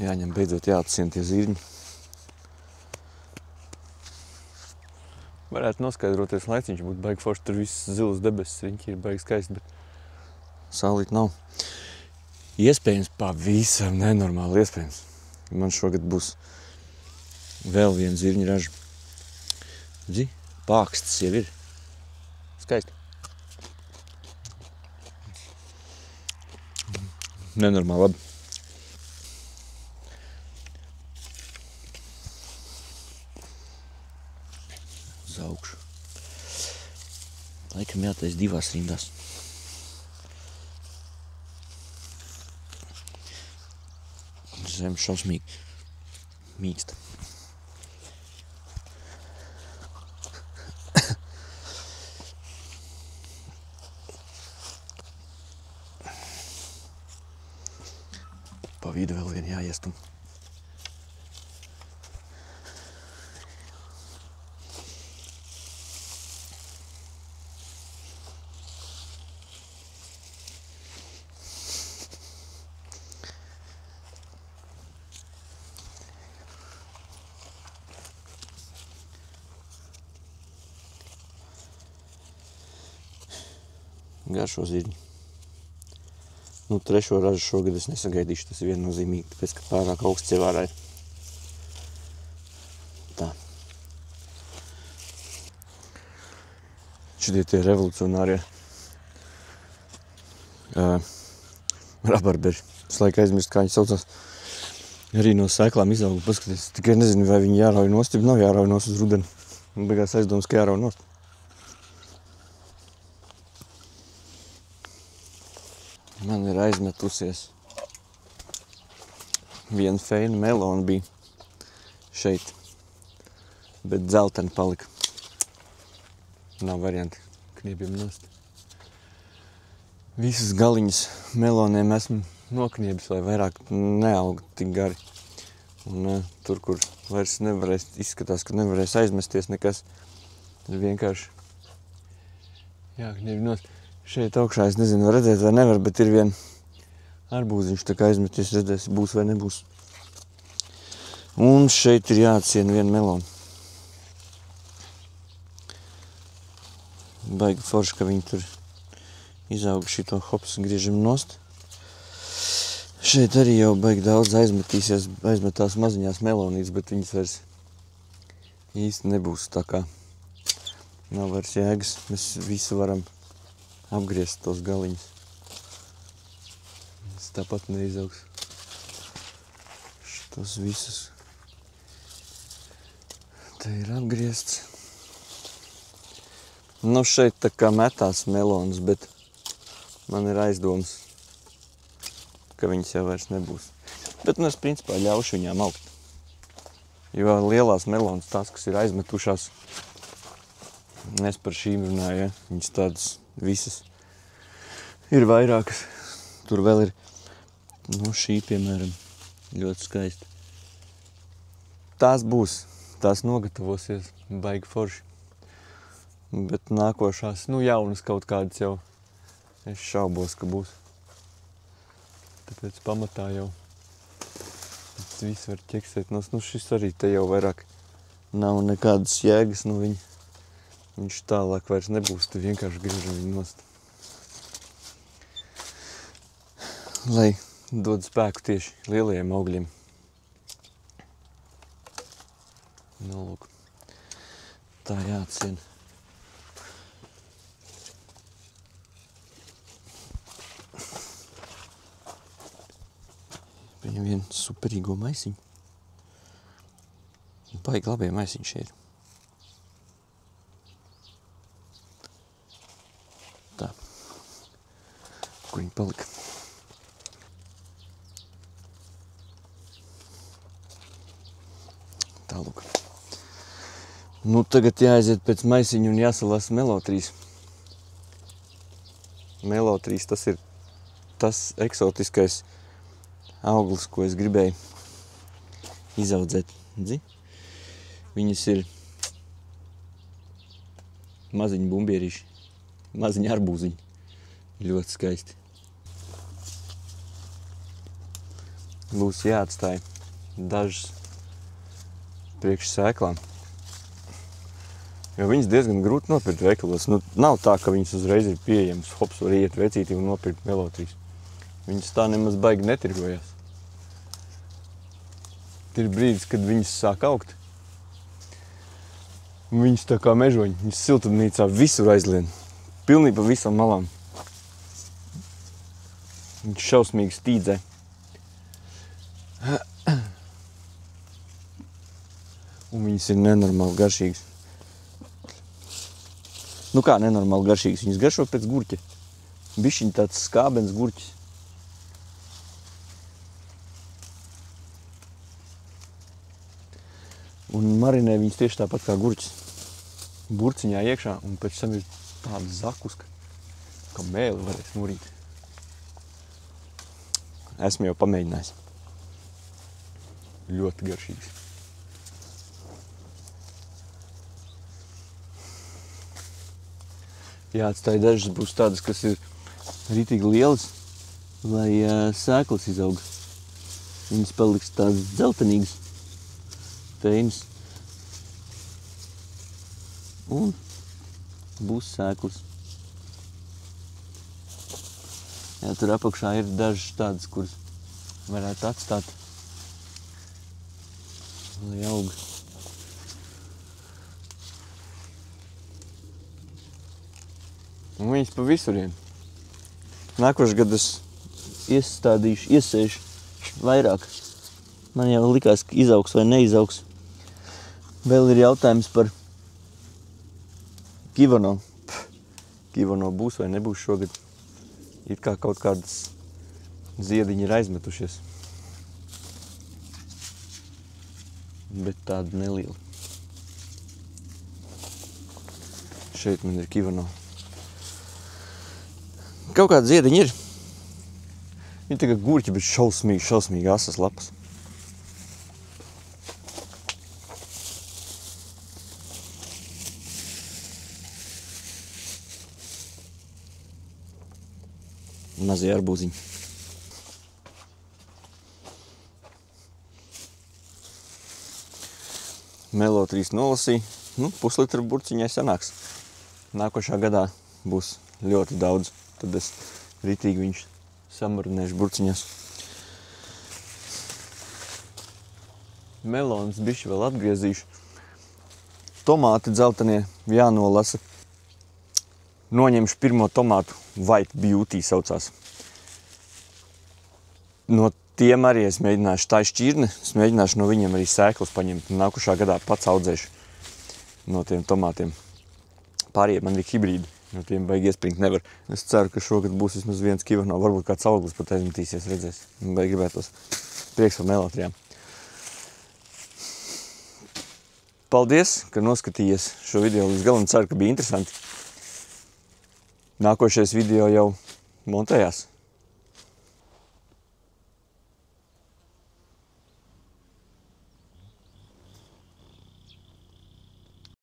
Jāņem beidzot jāatsien tie zirņi. Varētu noskaidroties laiciņš, būtu baigi forši, tur viss zilas debesis, viņi ir baigi skaisti, bet saulīt nav. Iespējams, pavisam nenormāli iespējams. Man šogad būs vēl viena zirņa raža. Dzi, pākstis jau ir. Skaisti. Nenormāli labi. Uz augšu. Laikam jātais divās rindās. Zem šausmīgi mīksta. Pa vidu vēl vien jāiestum. Garšo zirņi. Nu, trešo ražu šogad es nesagaidīšu, tas ir viennozīmīgi, tāpēc, ka pārāk augsts ievārāja. Tā. Šitie tie revolucionārie rabarberi. Es laika aizmirst, kā viņi saucās. Arī no sēklām izauga, paskaties. Tikai nezinu, vai viņi jārauj nost, ja nav jārauj nost uz rudeni. Un beigās aizdomas, ka jārauj nost. Man ir aizmetusies. Viena feina melona bija šeit, bet dzeltena palika. Nav varianti kniebiem nost. Visas galiņas meloniem esmu nokniebis, lai vairāk neaug tik gari. Un tur, kur vairs nevarēs, izskatās, ka nevarēs aizmesties nekas, ir vienkārši jākniebj nost. Šeit augšā es nezinu, var redzēt vai nevar, bet ir vien arbūziņš, tā kā aizmeties, redzēs, būs vai nebūs. Un šeit ir jāatsiena viena melona. Baigi forši, ka viņi tur izauga šito hops, griežam nost. Šeit arī jau baigi daudz aizmetās maziņās melonītes, bet viņas vairs īsti nebūs, tā kā nav vairs jēgas. Mēs visu varam apgriezt tos galiņus. Tas tāpat neizaugs. Šitos visus. Te ir apgriezts. Nu, šeit tā kā metās melonas, bet man ir aizdomas, ka viņas jau vairs nebūs. Bet, nu, es principā ļaušu viņām augt. Jo lielās melonas, tās, kas ir aizmetušās, es par šīm runāju, ja? Viņas tādas visas ir vairākas. Tur vēl ir, nu, šī, piemēram, ļoti skaisti. Tās būs, tās nogatavosies, baigi forši. Bet nākošās, nu, jaunas kaut kādas jau, es šaubos, ka būs. Tāpēc pamatā jau tas viss var ķeksēt. Nu, šis arī te jau vairāk nav nekādas jēgas no viņa. Viņš tālāk vairs nebūs, te vienkārši griežam viņu nost. Lai dod spēku tieši lielajiem augļiem. Nu, lūk. Tā jāatsien. Viņam vien superīgo maisiņu. Baigi labie maisiņi šeit ir. Tā. Kur viņi palika? Tālūk. Nu, tagad jāaiziet pēc maisiņu un jāsalasa melotrīs. Melotrīs, tas ir tas eksotiskais auglis, ko es gribēju izaudzēt. Dzi? Viņas ir maziņi bumbierīši, maziņi arbūziņi. Ļoti skaisti. būs jāatstāj dažas priekš sēklām. Jo viņas diezgan grūti nopirkt veikalos. Nu, nav tā, ka viņas uzreiz ir pieejamas. Hops var iet vecītī un nopirkt melotrīs. Viņas tā nemaz baigi netirgojās. Ir brīdis, kad viņas sāk augt. Un viņas tā kā mežoņi. Viņas siltumnīcā visur aizlien. Pilnīgi pa visam malām. Viņš šausmīgi stīdzē. Un viņas ir nenormāli garšīgas. Nu kā nenormāli garšīgas? Viņas garšo pēc gurķa. Bišķiņ tāds skābens gurķis. Un marinē viņas tieši tāpat kā gurķis. Burciņā iekšā un pēc tam ir tāda zakuska, ka mēli varēs murīt. Esmu jau pamēģinājis. Ļoti garšīgs. Jāatstāj dažas būs tādas, kas ir ritīgi lielas, lai sēklas izaug. Viņas paliks tādas dzeltenīgas, teinas. Un būs sēklas. Jā, tur apakšā ir dažas tādas, kuras varētu atstāt, lai aug. Un viņas pa visuriem. Nākošais gadu es iesēšu vairāk. Man jau likās, ka izaugs vai neizaugs. Vēl ir jautājums par Kivano. Kivano būs vai nebūs šogad. It kā kaut kādas ziediņi ir aizmetušies. Bet tāda neliela. Šeit man ir Kivano. Kaut kāda ziediņa ir. Viņi tagad gurķi, bet šausmīgi asas lapas. Mazie arbūziņi. Melo 3 nolasīja. Nu, puslitra burciņai sanāks. Nākošā gadā būs ļoti daudz. Tad es ritīgi viņš samarinēšu burciņās. Melons bišķi vēl atgriezīšu. Tomāti dzeltenie jānolasa. Noņemšu pirmo tomātu, White Beauty saucās. No tiem arī es mēģināšu, tā ir šķirne, es mēģināšu no viņiem arī sēklas paņemt. Nākošā gadā pats audzēšu no tiem tomātiem. Pārējie man ir hibrīdi. No tiem baigi iespringt nevar. Es ceru, ka šogad būs vismaz viens Kivano, varbūt kāds auglis pat aizmetīsies, redzēs. Baigi gribētos. Prieks par melotrijām. Paldies, ka noskatījies šo video līdz galam. Ceru, ka bija interesanti. Nākošais video jau montējās.